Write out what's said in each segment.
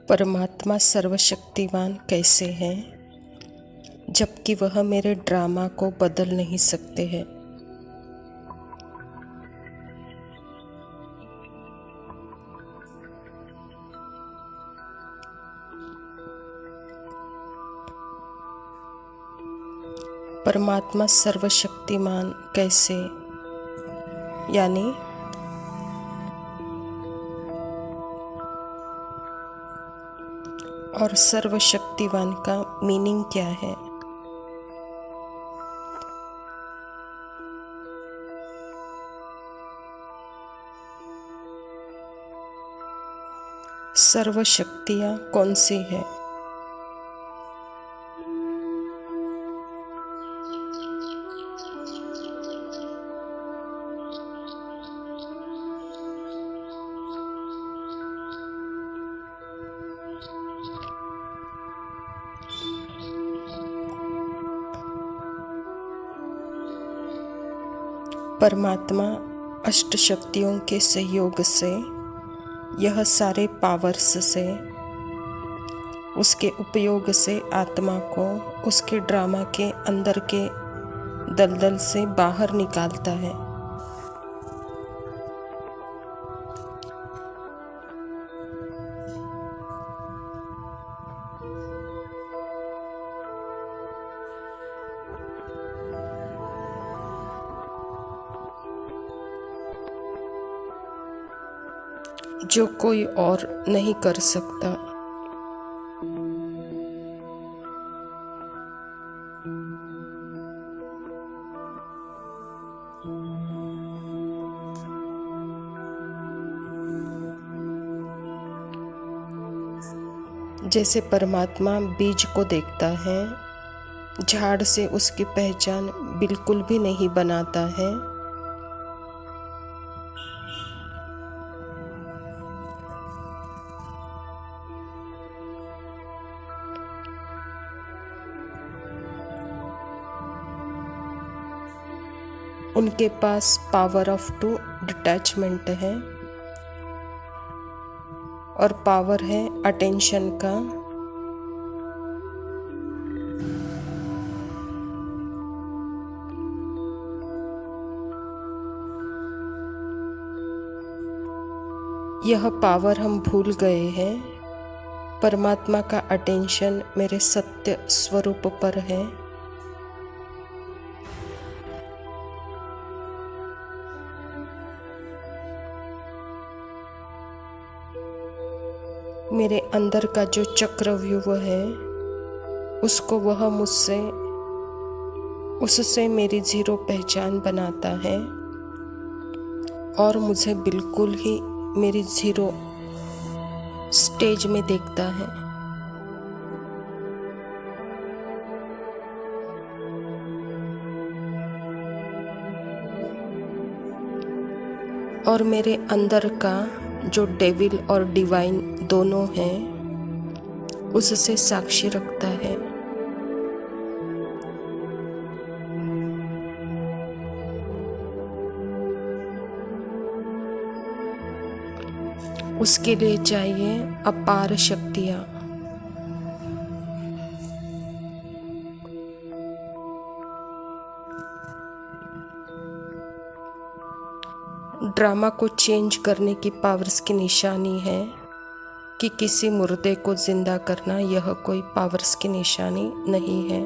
परमात्मा सर्वशक्तिमान कैसे हैं, जबकि वह मेरे ड्रामा को बदल नहीं सकते हैं। परमात्मा सर्वशक्तिमान कैसे, यानी और सर्वशक्तिवान का मीनिंग क्या है। सर्व शक्तियाँ कौन सी है? परमात्मा अष्ट शक्तियों के सहयोग से, यह सारे पावर्स से, उसके उपयोग से आत्मा को उसके ड्रामा के अंदर के दलदल से बाहर निकालता है। जो कोई और नहीं कर सकता। जैसे परमात्मा बीज को देखता है, झाड़ से उसकी पहचान बिल्कुल भी नहीं बनाता है, उनके पास पावर ऑफ टू डिटैचमेंट है और पावर है अटेंशन का। यह पावर हम भूल गए हैं। परमात्मा का अटेंशन मेरे सत्य स्वरूप पर है। मेरे अंदर का जो चक्रव्यूह है, उसको वह मुझसे, उससे मेरी जीरो पहचान बनाता है और मुझे बिल्कुल ही मेरी जीरो स्टेज में देखता है। और मेरे अंदर का जो डेविल और डिवाइन दोनों हैं, उससे साक्षी रखता है। उसके लिए चाहिए अपार शक्तियाँ। ड्रामा को चेंज करने की पावर्स की निशानी है कि किसी मुर्दे को जिंदा करना, यह कोई पावर्स की निशानी नहीं है।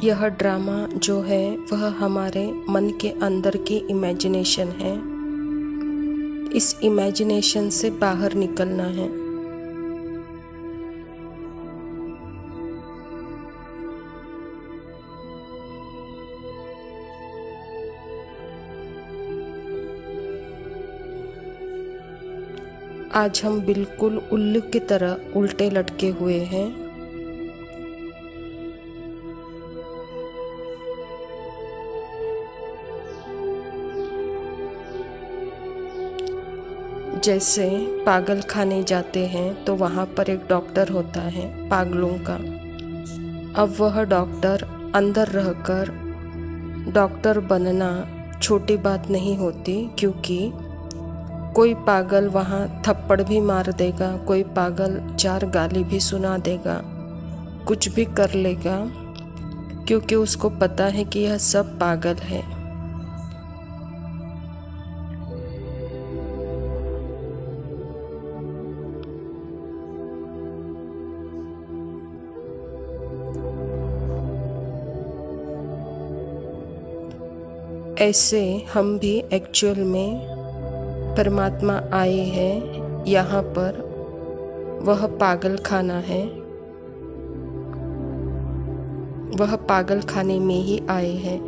यह ड्रामा जो है वह हमारे मन के अंदर की इमेजिनेशन है। इस इमेजिनेशन से बाहर निकलना है। आज हम बिल्कुल उल्लू की तरह उल्टे लटके हुए हैं। जैसे पागल खाने जाते हैं तो वहाँ पर एक डॉक्टर होता है पागलों का, अब वह डॉक्टर अंदर रहकर डॉक्टर बनना छोटी बात नहीं होती, क्योंकि कोई पागल वहाँ थप्पड़ भी मार देगा, कोई पागल 4 गाली भी सुना देगा, कुछ भी कर लेगा, क्योंकि उसको पता है कि यह सब पागल है। ऐसे हम भी एक्चुअल में परमात्मा आए हैं यहाँ पर, वह पागल खाना है, वह पागल खाने में ही आए हैं।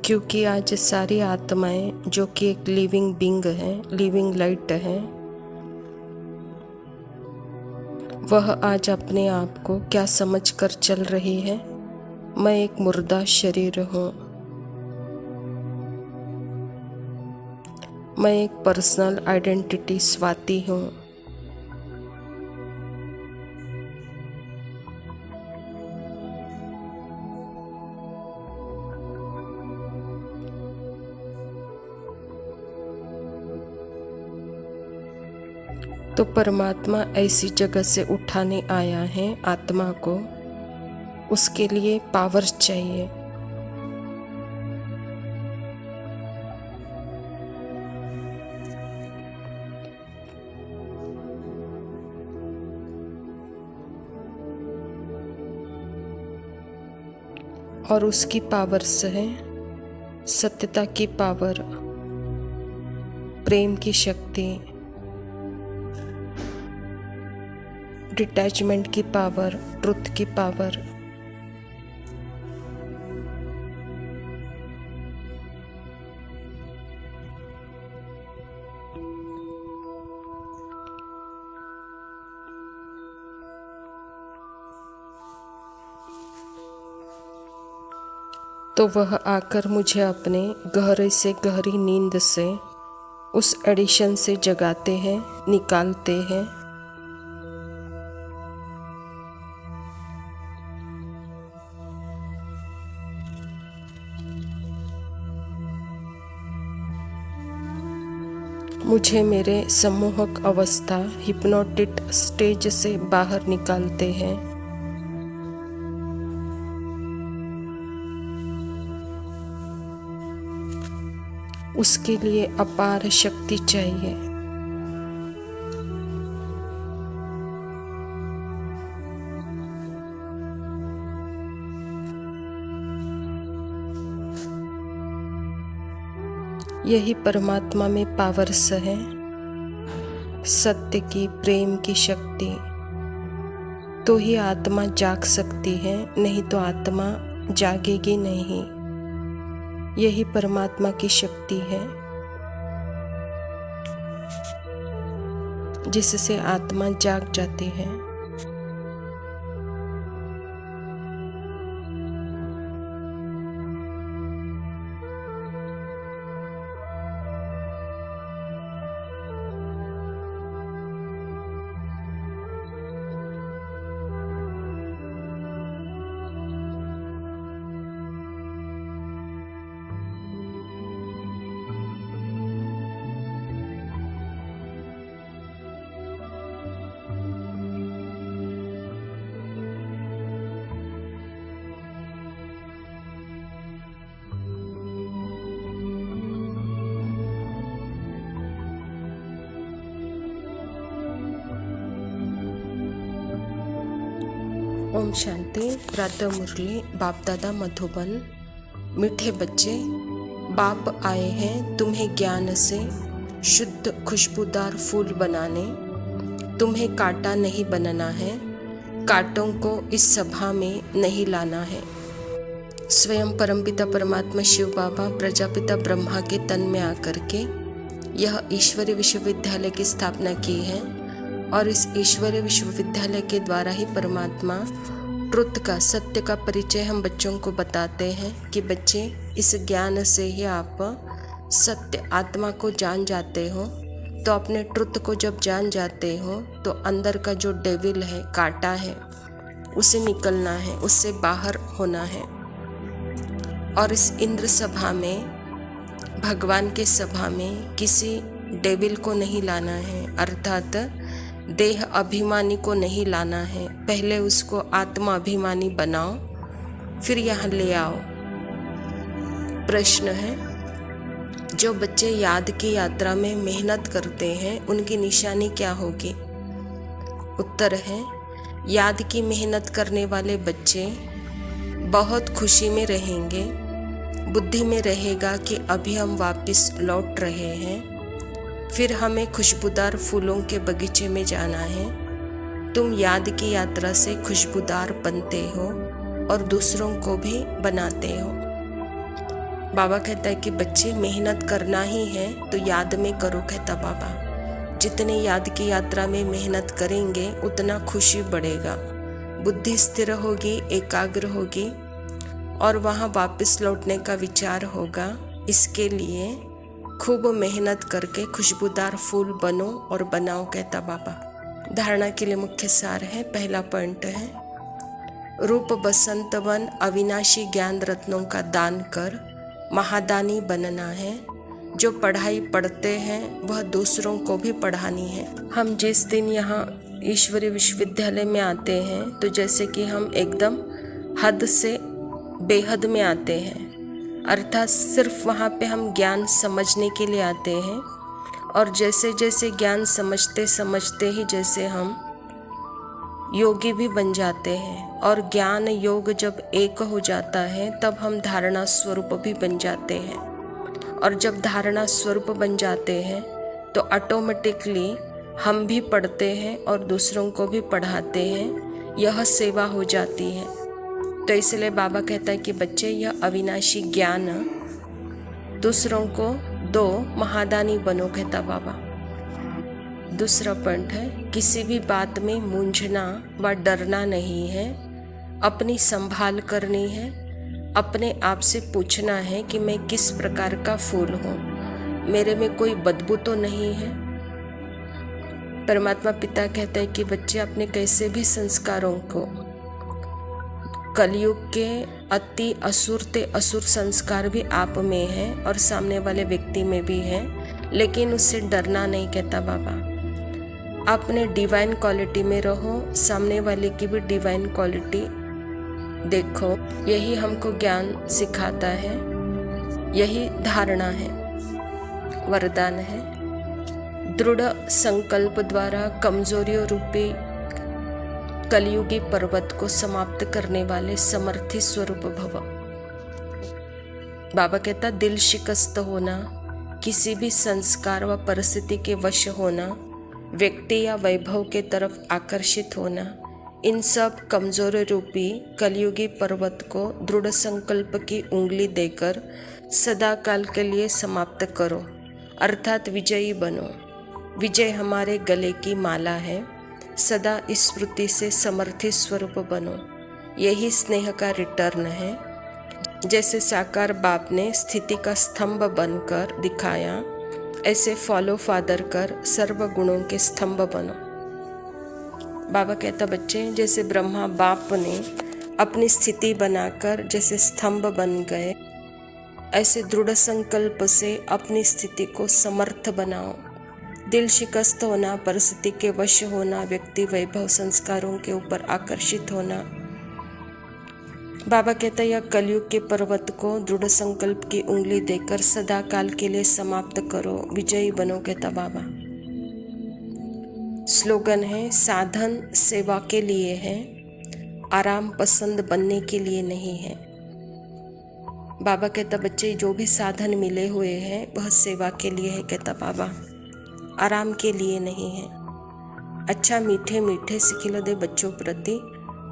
क्योंकि आज सारी आत्माएं जो कि एक लिविंग बीइंग है, लिविंग लाइट है, वह आज अपने आप को क्या समझकर चल रही है, मैं एक मुर्दा शरीर हूँ, मैं एक पर्सनल आइडेंटिटी स्वाति हूँ। तो परमात्मा ऐसी जगह से उठाने आया है आत्मा को, उसके लिए पावर चाहिए। और उसकी पावर से है सत्यता की पावर, प्रेम की शक्ति, डिटैचमेंट की पावर, ट्रुथ की पावर। तो वह आकर मुझे अपने गहरे से गहरी नींद से, उस एडिशन से जगाते हैं, निकालते हैं। मुझे मेरे सम्मोहक अवस्था, हिप्नोटिक स्टेज से बाहर निकालते हैं। उसके लिए अपार शक्ति चाहिए। यही परमात्मा में पावर्स है, सत्य की, प्रेम की शक्ति। तो ही आत्मा जाग सकती है, नहीं तो आत्मा जागेगी नहीं। यही परमात्मा की शक्ति है जिससे आत्मा जाग जाती है। ओम शांति। प्रातः मुरली। बाप दादा मधुबन। मीठे बच्चे, बाप आए हैं तुम्हें ज्ञान से शुद्ध खुशबूदार फूल बनाने। तुम्हें कांटा नहीं बनना है, कांटों को इस सभा में नहीं लाना है। स्वयं परमपिता परमात्मा शिव बाबा प्रजापिता ब्रह्मा के तन में आकर के यह ईश्वरीय विश्वविद्यालय की स्थापना की है और इस ईश्वरीय विश्वविद्यालय के द्वारा ही परमात्मा ट्रुथ का, सत्य का परिचय हम बच्चों को बताते हैं कि बच्चे इस ज्ञान से ही आप सत्य आत्मा को जान जाते हो। तो अपने ट्रुथ को जब जान जाते हो तो अंदर का जो डेविल है, कांटा है, उसे निकलना है, उससे बाहर होना है। और इस इंद्र सभा में, भगवान के सभा में किसी डेविल को नहीं लाना है, अर्थात देह अभिमानी को नहीं लाना है। पहले उसको आत्मा अभिमानी बनाओ, फिर यहाँ ले आओ। प्रश्न है, जो बच्चे याद की यात्रा में मेहनत करते हैं उनकी निशानी क्या होगी? उत्तर है, याद की मेहनत करने वाले बच्चे बहुत खुशी में रहेंगे। बुद्धि में रहेगा कि अभी हम वापस लौट रहे हैं, फिर हमें खुशबूदार फूलों के बगीचे में जाना है। तुम याद की यात्रा से खुशबूदार बनते हो और दूसरों को भी बनाते हो। बाबा कहता है कि बच्चे मेहनत करना ही है तो याद में करो, कहता बाबा। जितने याद की यात्रा में मेहनत करेंगे उतना खुशी बढ़ेगा, बुद्धि स्थिर होगी, एकाग्र होगी और वहाँ वापस लौटने का विचार होगा। इसके लिए खूब मेहनत करके खुशबूदार फूल बनो और बनाओ, कहता बाबा। धारणा के लिए मुख्य सार है। पहला पॉइंट है, रूप बसंत वन अविनाशी ज्ञान रत्नों का दान कर महादानी बनना है। जो पढ़ाई पढ़ते हैं वह दूसरों को भी पढ़ानी है। हम जिस दिन यहाँ ईश्वरीय विश्वविद्यालय में आते हैं तो जैसे कि हम एकदम हद से बेहद में आते हैं, अर्थात सिर्फ वहाँ पे हम ज्ञान समझने के लिए आते हैं। और जैसे जैसे ज्ञान समझते समझते ही जैसे हम योगी भी बन जाते हैं। और ज्ञान योग जब एक हो जाता है तब हम धारणा स्वरूप भी बन जाते हैं। और जब धारणा स्वरूप बन जाते हैं तो ऑटोमेटिकली हम भी पढ़ते हैं और दूसरों को भी पढ़ाते हैं। यह सेवा हो जाती है। तो इसलिए बाबा कहता है कि बच्चे यह अविनाशी ज्ञान दूसरों को दो, महादानी बनो, कहता बाबा। दूसरा पॉइंट है, किसी भी बात में मूंझना व डरना नहीं है, अपनी संभाल करनी है। अपने आप से पूछना है कि मैं किस प्रकार का फूल हूँ, मेरे में कोई बदबू तो नहीं है। परमात्मा पिता कहता है कि बच्चे अपने कैसे भी संस्कारों को, कलयुग के अति असुर ते असुर संस्कार भी आप में है और सामने वाले व्यक्ति में भी है, लेकिन उससे डरना नहीं, कहता बाबा। अपने डिवाइन क्वालिटी में रहो, सामने वाले की भी डिवाइन क्वालिटी देखो। यही हमको ज्ञान सिखाता है, यही धारणा है, वरदान है। दृढ़ संकल्प द्वारा कमजोरियों रूपी कलयुगी पर्वत को समाप्त करने वाले समर्थी स्वरूप भव। बाबा कहता, दिल शिकस्त होना, किसी भी संस्कार व परिस्थिति के वश होना, व्यक्ति या वैभव के तरफ आकर्षित होना, इन सब कमजोर रूपी कलयुगी पर्वत को दृढ़ संकल्प की उंगली देकर सदा काल के लिए समाप्त करो, अर्थात विजयी बनो। विजय हमारे गले की माला है। सदा इस स्मृति से समर्थी स्वरूप बनो। यही स्नेह का रिटर्न है। जैसे साकार बाप ने स्थिति का स्तंभ बनकर दिखाया, ऐसे फॉलो फादर कर सर्व गुणों के स्तंभ बनो। बाबा कहता, बच्चे जैसे ब्रह्मा बाप ने अपनी स्थिति बनाकर जैसे स्तंभ बन गए, ऐसे दृढ़ संकल्प से अपनी स्थिति को समर्थ बनाओ। दिल शिकस्त होना, परिस्थिति के वश होना, व्यक्ति वैभव संस्कारों के ऊपर आकर्षित होना। बाबा कहता, यह कलयुग के पर्वत को दृढ़ संकल्प की उंगली देकर सदा काल के लिए समाप्त करो, विजयी बनो, कहता बाबा। स्लोगन है, साधन सेवा के लिए है, आराम पसंद बनने के लिए नहीं है। बाबा कहता, बच्चे जो भी साधन मिले हुए हैं वह सेवा के लिए है, कहता बाबा, आराम के लिए नहीं है। अच्छा मीठे मीठे सिखिल दे बच्चों प्रति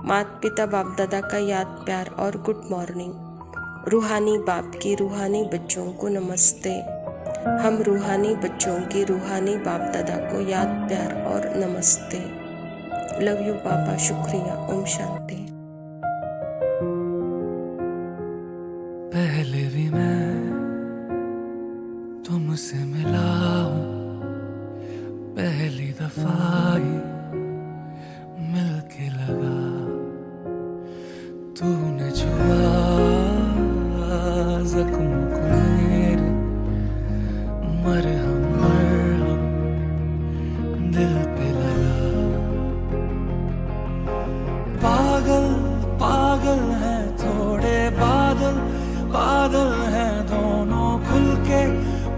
माता पिता बाप दादा का याद प्यार और गुड मॉर्निंग। रूहानी बाप की रूहानी बच्चों को नमस्ते। हम रूहानी बच्चों की रूहानी बाप दादा को याद प्यार और नमस्ते। लव यू पापा, शुक्रिया। ओम शांति। पहले भी मैं तुमसे मिला हूँ, पहली दफा ही मिलके लगा। तूने छुआ जख्मों को मेरे, मरहम मरहम दिल पे लगा। पागल पागल हैं थोड़े बादल, बादल हैं दोनों खुल के,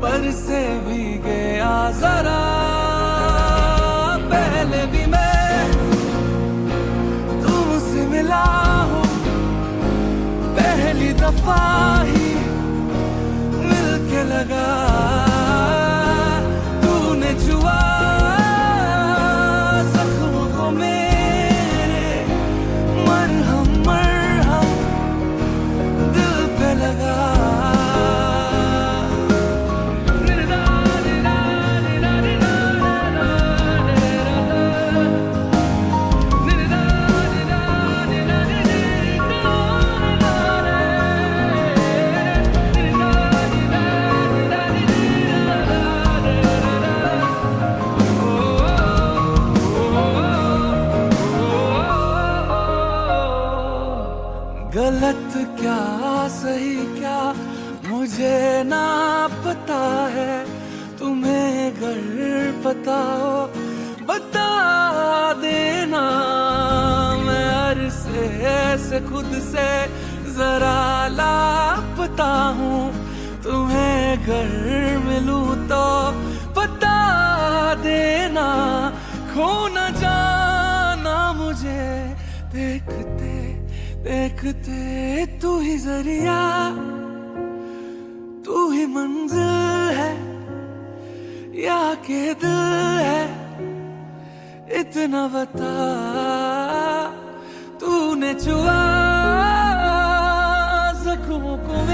पर से भी गया जरा। पहले भी मैं तुमसे मिला हूँ, पहली दफा ही मिलके लगा। तूने छुआ जख्मों को मेरे, मरहम मरहम दिल पे लगा। गलत क्या सही क्या मुझे ना पता है, तुम्हें अगर पता हो बता देना। मैं अरसे से खुद से जरा लापता हूँ, तुम्हें अगर मिलूं तो बता देना। खो न जाना मुझे देखते देखते, तू ही जरिया तू ही मंजिल है या के दिल है, इतना बता। तूने छुआ जख्मों को